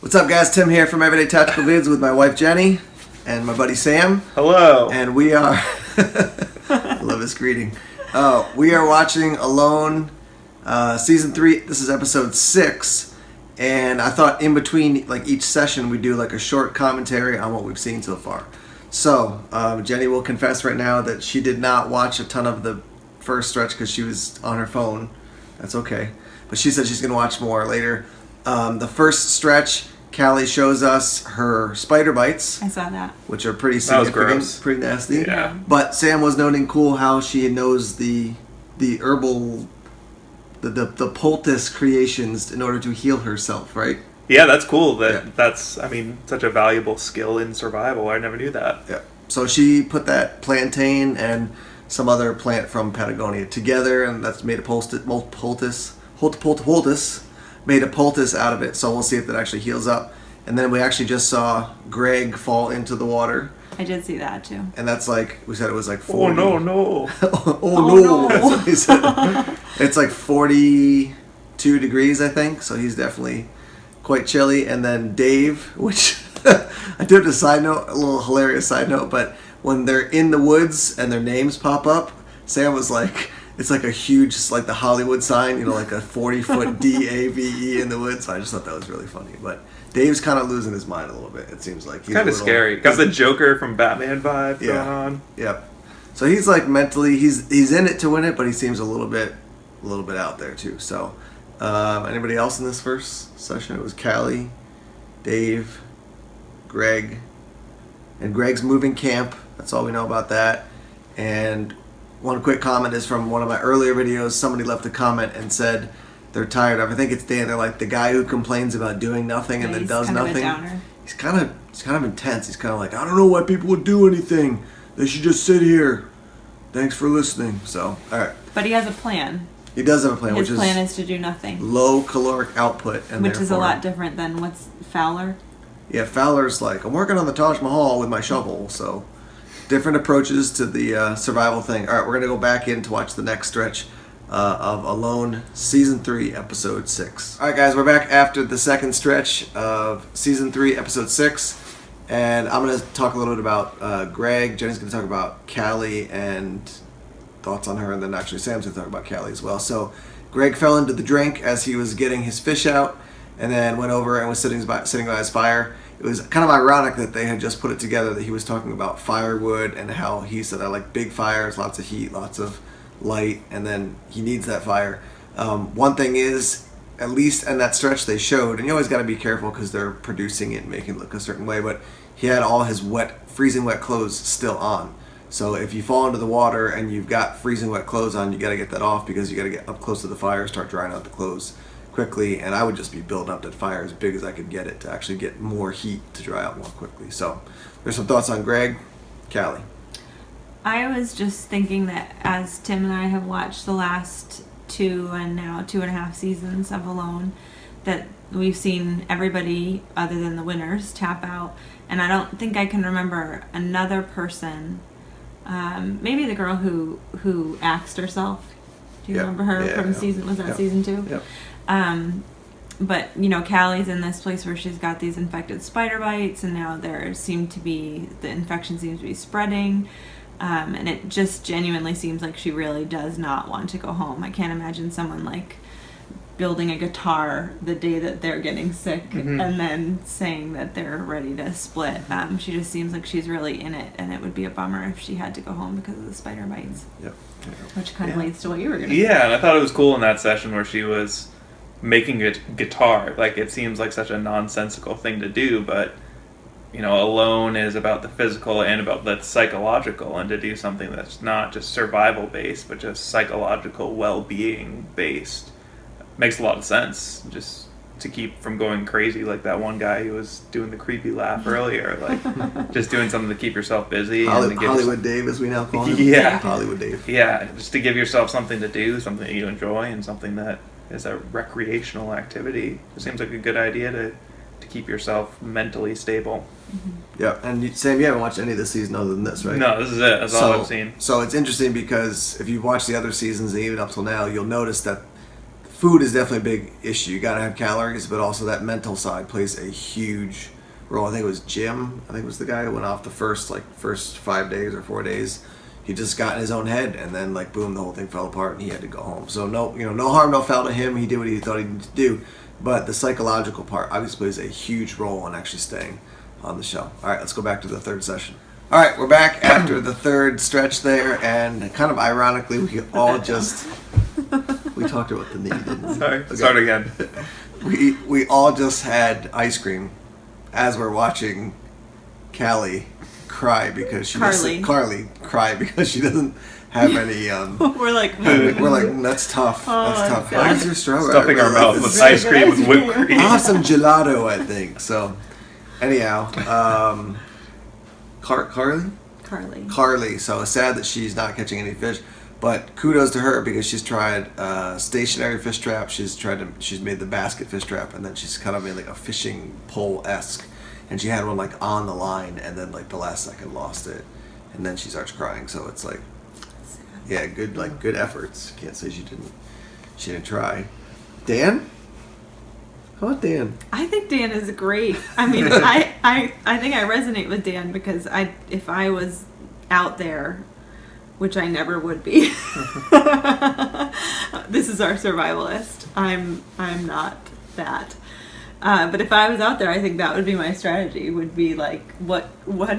What's up, guys? Tim here from Everyday Tactical Vids with my wife Jenny and my buddy Sam. Hello. And we are... I love his greeting. We are watching Alone, Season 3. This is Episode 6. And I thought in between each session we'd do a short commentary on what we've seen so far. So, Jenny will confess right now that she did not watch a ton of the first stretch because she was on her phone. That's okay. But she said she's going to watch more later. The first stretch, Callie shows us her spider bites. I saw that. Which are pretty significant, pretty nasty. Yeah. But Sam was noting cool how she knows the herbal, the poultice creations in order to heal herself, right? Yeah, that's cool. That's such a valuable skill in survival. I never knew that. Yeah. So she put that plantain and some other plant from Patagonia together, and that's made a poultice. Made a poultice out of it, so we'll see if that actually heals up. And then we actually just saw Greg fall into the water. I did see that too. And that's we said it was 40. Oh no. Oh no. That's what he said. It's 42 degrees, I think, so he's definitely quite chilly. And then Dave, which I do have a little hilarious side note, but when they're in the woods and their names pop up, Sam was like, it's a huge, the Hollywood sign, a 40-foot DAVE in the woods. So I just thought that was really funny. But Dave's kind of losing his mind a little bit, it seems like. He's kind of scary. Got the Joker from Batman vibe going on. Yep. So he's mentally, he's in it to win it, but he seems a little bit out there too. So anybody else in this first session? It was Callie, Dave, Greg, and Greg's moving camp. That's all we know about that. And one quick comment is from one of my earlier videos. Somebody left a comment and said they're tired of, I think it's Dan, they're the guy who complains about doing nothing and then does nothing. He's kind of intense. He's kind of I don't know why people would do anything. They should just sit here. Thanks for listening. So, all right. But he has a plan. He does have a plan. His plan is to do nothing. Low caloric output. And which is a lot different than what's Fowler. Yeah, Fowler's I'm working on the Taj Mahal with my shovel, so... Different approaches to the survival thing. All right, we're going to go back in to watch the next stretch of Alone, Season 3, Episode 6. All right, guys, we're back after the second stretch of Season 3, Episode 6. And I'm going to talk a little bit about Greg. Jenny's going to talk about Callie and thoughts on her. And then actually Sam's going to talk about Callie as well. So Greg fell into the drink as he was getting his fish out and then went over and was sitting by his fire. It was kind of ironic that they had just put it together that he was talking about firewood and how he said, I like big fires, lots of heat, lots of light, and then he needs that fire. One thing is, at least in that stretch they showed, and you always got to be careful because they're producing it and making it look a certain way, but he had all his freezing wet clothes still on. So if you fall into the water and you've got freezing wet clothes on, you got to get that off because you got to get up close to the fire, start drying out the clothes quickly, and I would just be building up that fire as big as I could get it to actually get more heat to dry out more quickly. So there's some thoughts on Greg. Callie. I was just thinking that as Tim and I have watched the last 2 and now 2.5 seasons of Alone, that we've seen everybody other than the winners tap out, and I don't think I can remember another person, maybe the girl who axed herself. Do you remember her from season, was that season 2? Yep. But Callie's in this place where she's got these infected spider bites, and now the infection seems to be spreading, and it just genuinely seems like she really does not want to go home. I can't imagine someone building a guitar the day that they're getting sick and then saying that they're ready to split. She just seems like she's really in it, and it would be a bummer if she had to go home because of the spider bites. Yep. Which kind of leads to what you were going to say. Yeah, and I thought it was cool in that session where she was making a guitar. It seems like such a nonsensical thing to do, but Alone is about the physical and about the psychological, and to do something that's not just survival based but just psychological well-being based makes a lot of sense. Just to keep from going crazy like that one guy who was doing the creepy laugh earlier, just doing something to keep yourself busy. Hollywood Dave, as we now call him. Yeah. Hollywood Dave. Yeah, just to give yourself something to do, something that you enjoy, and something that is a recreational activity. It seems like a good idea to keep yourself mentally stable. Mm-hmm. Yeah, and Sam, you haven't watched any of the season other than this, right? No, this is it. That's all I've seen. So it's interesting because if you've watched the other seasons, and even up till now, you'll notice that food is definitely a big issue. You got to have calories, but also that mental side plays a huge role. I think it was Jim. I think it was the guy who went off the first 5 days or 4 days. He just got in his own head, and then like boom, the whole thing fell apart, and he had to go home. So no harm, no foul to him. He did what he thought he needed to do, but the psychological part obviously plays a huge role in actually staying on the show. All right, let's go back to the third session. All right, we're back after the third stretch there, and kind of ironically, we all just we talked about the knee, didn't we? Sorry, Okay. start again. We all just had ice cream as we're watching Callie cry because she Carly cry because she doesn't have any. We're like, That's tough. That's tough. God. Where's your strawberry? Stuffing our mouth with ice cream with whipped cream. I'll have some gelato, I think. So, anyhow, Carly. So it's sad that she's not catching any fish, but kudos to her because she's tried stationary fish trap. She's made the basket fish trap, and then she's kind of made like a fishing pole-esque. And she had one like on the line, and then like the last second lost it, and then she starts crying. So it's like, yeah, good efforts. Can't say she didn't try. Dan? How about Dan? I think Dan is great. I mean, I think I resonate with Dan because if I was out there, which I never would be. This is our survivalist. I'm not that. But if I was out there, I think that would be my strategy. Would be like, what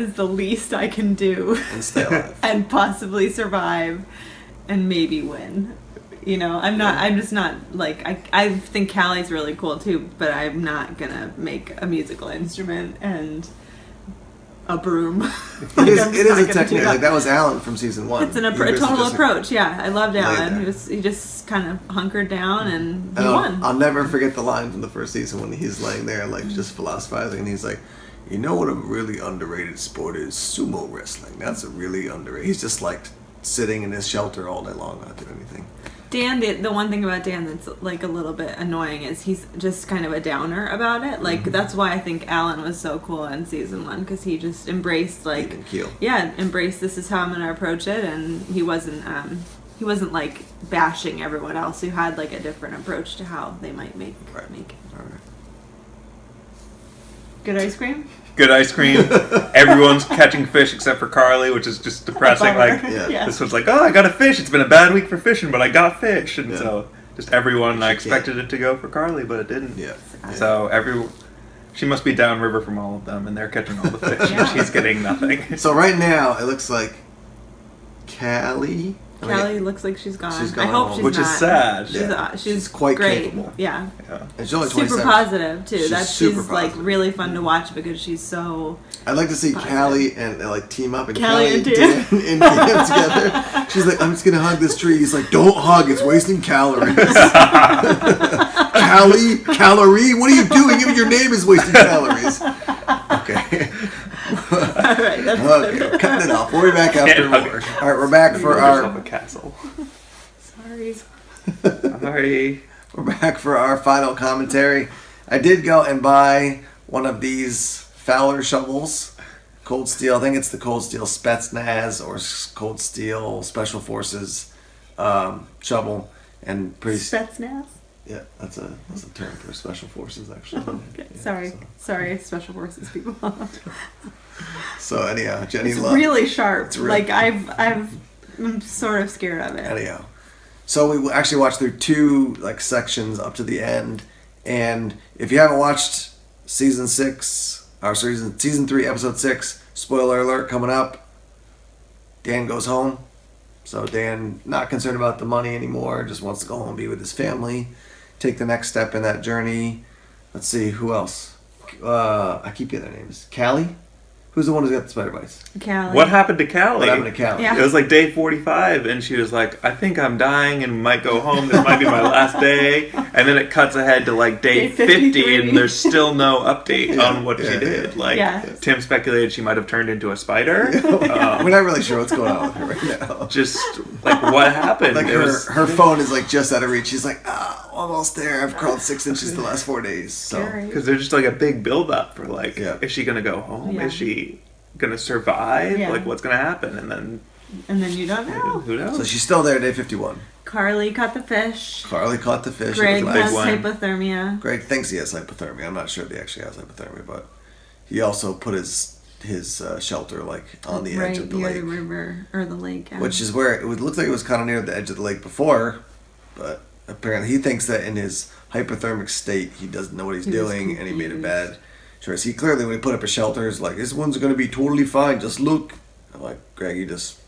is the least I can do And stay alive. and possibly survive, and maybe win. I'm just not like I think Callie's really cool too, but I'm not gonna make a musical instrument and a broom. It is a technique. Like that was Alan from season 1. It's a total approach. Yeah, I loved Alan. there. He just kind of hunkered down and he won. I'll never forget the line from the first season when he's laying there like just philosophizing, and he's like, "You know what a really underrated sport is? Sumo wrestling. That's a really underrated." He's just like sitting in his shelter all day long, not doing anything. Dan, the one thing about Dan that's like a little bit annoying is he's just kind of a downer about it. Like that's why I think Alan was so cool in season 1 because he just embraced like Even keel. embraced this is how I'm gonna approach it, and he wasn't like bashing everyone else who had like a different approach to how they might make it. All right. Good ice cream. Good ice cream. Everyone's catching fish except for Carly, which is just depressing. Bummer. Like Yeah. this was like, oh, I got a fish. It's been a bad week for fishing, but I got fish, and Yeah. so just everyone. I She expected it to go for Carly, but it didn't. Yeah. So she must be downriver from all of them, and they're catching all the fish, Yeah. and she's getting nothing. So right now it looks like Callie. Callie looks like she's gone. She's I gone hope home. she's Which is not. sad. She's, Yeah. she's She's quite great. capable. Yeah. Yeah. And she's only Super 27. positive too. She's She's super like positive. really fun to watch because she's so. I'd like to see Positive. Callie and like team up and Callie and Dan. and Dan together. She's like, I'm just gonna hug this tree. He's like, don't hug, it's wasting calories. Callie, calorie, what are you doing? Even your name is wasting calories. Okay. All right. That's Okay, we're cutting it off. We'll be back after Can't hug more. it. All right, we're back for Build yourself our a castle. Sorry. Sorry. we're back for our final commentary. I did go and buy one of these Fowler shovels, Cold Steel. I think it's the Cold Steel Spetsnaz or Cold Steel Special Forces shovel, and pretty. Spetsnaz. Yeah, that's a term for Special Forces actually. Okay. Yeah, Sorry, Special Forces people. So anyhow, Jenny It's loved. really sharp. It's really- Like I'm sort of scared of it. Anyhow, so we actually watched through 2 like sections up to the end, and if you haven't watched season 3, episode 6, spoiler alert coming up. Dan goes home, so Dan not concerned about the money anymore, just wants to go home and be with his family, take the next step in that journey. Let's see who else. I keep getting their names. Callie. Who's the one who's got the spider bites? Callie. What happened to Callie? What happened to Callie? Yeah. It was like day 45, and she was like, I think I'm dying and might go home. This might be my last day. And then it cuts ahead to like day Day 50, 53. and there's still no update on what she Yeah, did. yeah. Like, Yeah. Tim speculated she might have turned into a spider. We're not really sure what's going on with her right now. Just like, what happened? Like It was- her phone is like just out of reach. She's like, almost there. I've crawled 6 inches the last 4 days. So Scary. Because there's just like a big build up for like, Yeah. is she gonna go home? Yeah. Is she gonna survive? Yeah. Like, what's gonna happen? And then And then you don't know. who knows? she's still there, day 51. Carly caught the fish. Carly caught the fish. Greg It was Big has one. hypothermia. Greg thinks he has hypothermia. I'm not sure if he actually has hypothermia, but he also put his shelter like on the edge of the near lake, the river or the lake. Yeah. which is where it would look like it was kind of near the edge of the lake before, but apparently he thinks that in his hypothermic state he doesn't know what he's He was doing and he made a confused. bad choice. He clearly, when he put up a shelter, is like, this one's going to be totally fine, just look. I'm like, Greg, you just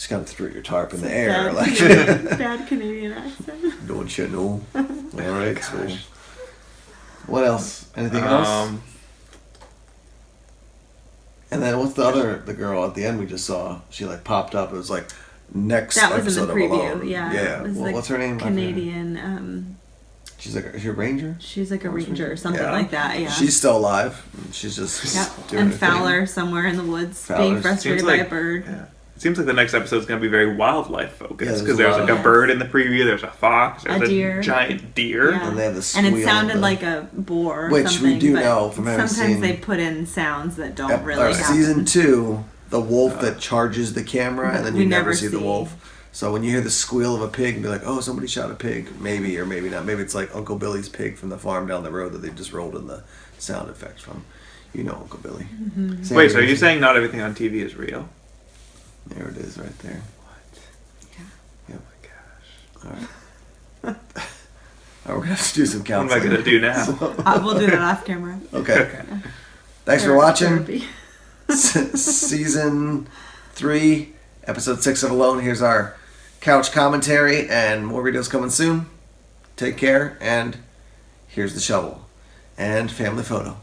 kind of threw your tarp in the air. Bad, Like, bad Canadian accent. don't you know? All right, so what else? Anything else? And then what's the girl at the end we just saw? She like popped up. It was like next That was in episode the of preview. Alone. Yeah. Yeah. It was Well, the what's her name? Canadian. She's like, is she a ranger? She's like a ranger or something Yeah. like that. Yeah. She's still alive. She's just Yep. doing And her thing. Fowler somewhere in the woods Fowler's- being frustrated Seems by like- a bird. Yeah. It seems like the next episode is going to be very wildlife Yeah, focused there's because a there's lot like of- a bird in the preview, there's a fox, there's A deer. giant deer. Yeah. And they have the And squeal it sounded of the- like a boar or Which we something. do but know from having sometimes seen- they put in sounds that don't really happen. Season 2, the wolf that charges the camera, and then We you never never see the see. wolf. So when you hear the squeal of a pig, and be like, oh, somebody shot a pig. Maybe or maybe not. Maybe it's like Uncle Billy's pig from the farm down the road that they just rolled in the sound effects from. You know Uncle Billy. Mm-hmm. Same Wait, so are you reason. saying not everything on TV is real? There it is right there. Yeah. Yep. Oh my gosh. All right. We're going to have to do some What am I counseling. going to do now? We'll do that off camera. Okay. Thanks for watching. Therapy. Season 3, episode 6 of Alone. Here's our couch commentary, and more videos coming soon. Take care, and here's the shovel and family photo.